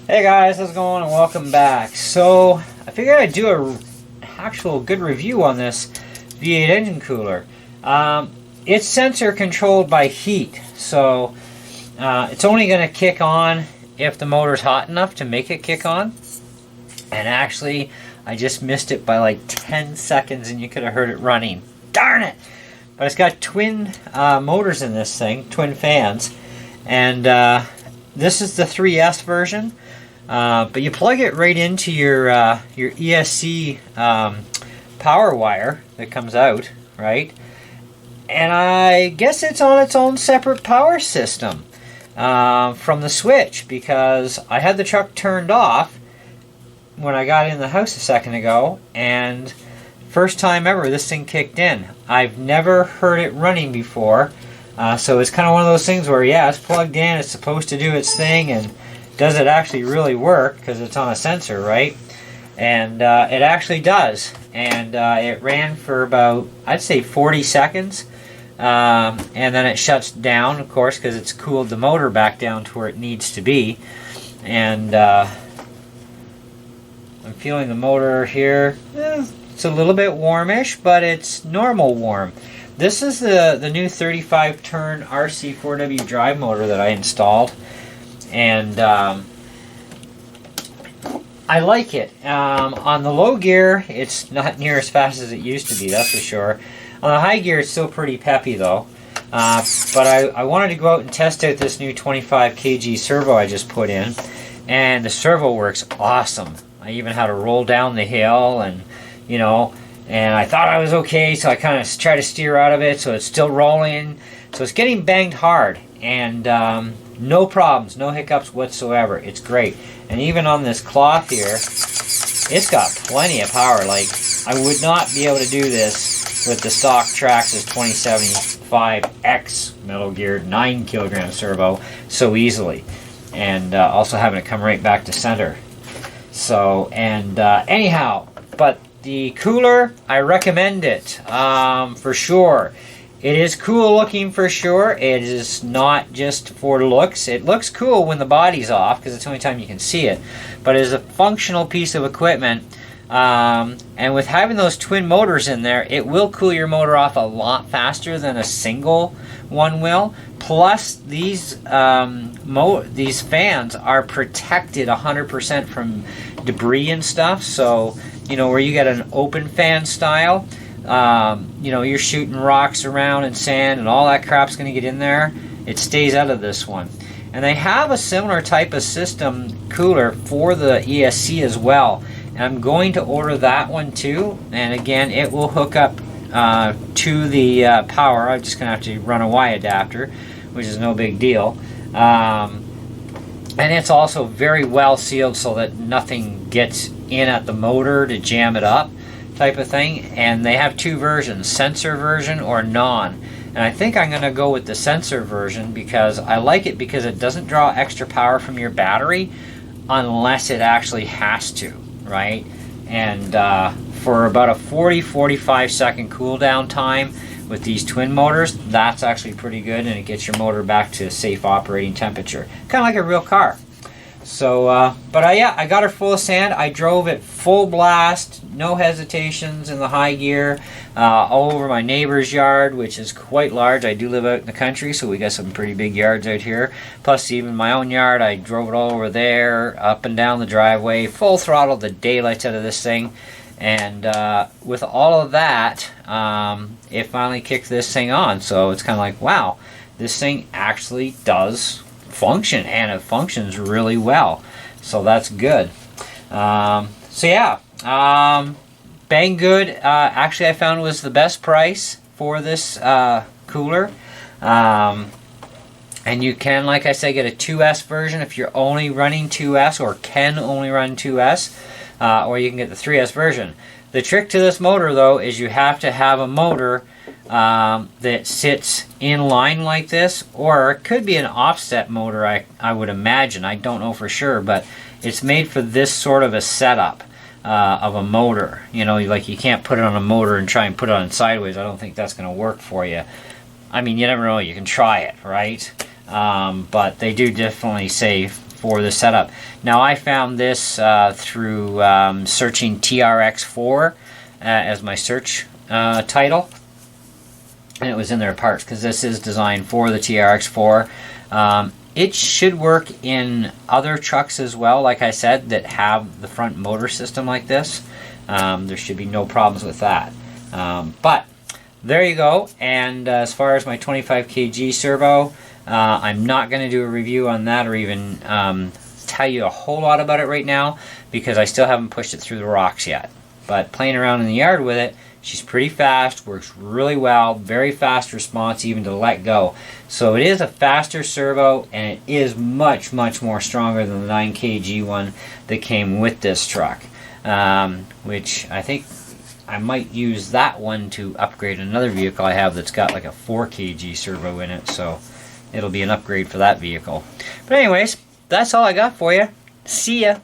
Hey guys, how's it going and welcome back. So I figured I'd do a actual good review on this V8 engine cooler. It's sensor controlled by heat, so it's only going to kick on if the motor's hot enough to make it kick on. And actually, I just missed it by like 10 seconds and you could have heard it running. Darn it! But it's got twin motors in this thing, twin fans. And this is the 3S version. But you plug it right into your ESC power wire that comes out, right? And I guess it's on its own separate power system from the switch, because I had the truck turned off when I got in the house a second ago, and first time ever this thing kicked in. I've never heard it running before, so it's kind of one of those things where, yeah, it's plugged in, it's supposed to do its thing, and does it actually really work, because it's on a sensor, right? And it actually does. And it ran for about, I'd say, 40 seconds. And then it shuts down, of course, because it's cooled the motor back down to where it needs to be. And I'm feeling the motor here. It's a little bit warmish, but it's normal warm. This is the new 35-turn RC4W drive motor that I installed. And I like it. On the low gear, it's not near as fast as it used to be, that's for sure. On the high gear, it's still pretty peppy though. But I wanted to go out and test out this new 25 kg servo I just put in. And the servo works awesome. I even had to roll down the hill, and and I thought I was okay, so I kind of tried to steer out of it, so it's still rolling. So it's getting banged hard. And no problems, no hiccups whatsoever. It's great. And even on this cloth here, it's got plenty of power. Like, I would not be able to do this with the stock Traxxas 2075X metal geared 9 kilogram servo so easily. And also having it come right back to center. So, and anyhow, but the cooler, I recommend it for sure. It is cool looking for sure. It is not just for looks. It looks cool when the body's off, because it's the only time you can see it. But it is a functional piece of equipment. And with having those twin motors in there, it will cool your motor off a lot faster than a single one will. Plus, these fans are protected 100% from debris and stuff. So, where you get an open fan style, you're shooting rocks around and sand and all that crap's going to get in there. It stays out of this one. And they have a similar type of system cooler for the ESC as well. And I'm going to order that one too. And again, it will hook up to the power. I'm just going to have to run a Y adapter, which is no big deal. And it's also very well sealed so that nothing gets in at the motor to jam it up, type of thing. And they have two versions, sensor version or non. And I think I'm going to go with the sensor version, because I like it because it doesn't draw extra power from your battery unless it actually has to, right? And for about a 40-45 second cool down time with these twin motors, that's actually pretty good, and it gets your motor back to a safe operating temperature, kind of like a real car. So, yeah, I got her full of sand. I drove it full blast, no hesitations in the high gear, all over my neighbor's yard, which is quite large. I do live out in the country, so we got some pretty big yards out here. Plus, even my own yard, I drove it all over there, up and down the driveway, full throttle the daylights out of this thing. And with all of that, it finally kicked this thing on. So it's kind of like, wow, this thing actually does function, and it functions really well, so that's good. So yeah, bang good. Actually, I found it was the best price for this cooler, and you can, like I said, get a 2S version if you're only running 2S or can only run 2S, or you can get the 3S version. The trick to this motor though is you have to have a motor that sits in line like this, or it could be an offset motor, I would imagine. I don't know for sure, but it's made for this sort of a setup of a motor. Like, you can't put it on a motor and try and put it on sideways. I don't think that's going to work for you. I mean, you never know. You can try it, right? But they do definitely say for the setup. Now I found this through searching TRX4 as my search title, and it was in their parts because this is designed for the TRX4. It should work in other trucks as well, like I said, that have the front motor system like this. There should be no problems with that. But there you go. And as far as my 25 kg servo, I'm not going to do a review on that or even tell you a whole lot about it right now because I still haven't pushed it through the rocks yet. But playing around in the yard with it, she's pretty fast, works really well, very fast response even to let go. So it is a faster servo, and it is much, much more stronger than the 9 kg one that came with this truck, which I think I might use that one to upgrade another vehicle I have that's got like a 4 kg servo in it, so it'll be an upgrade for that vehicle. But anyways, that's all I got for you. See ya!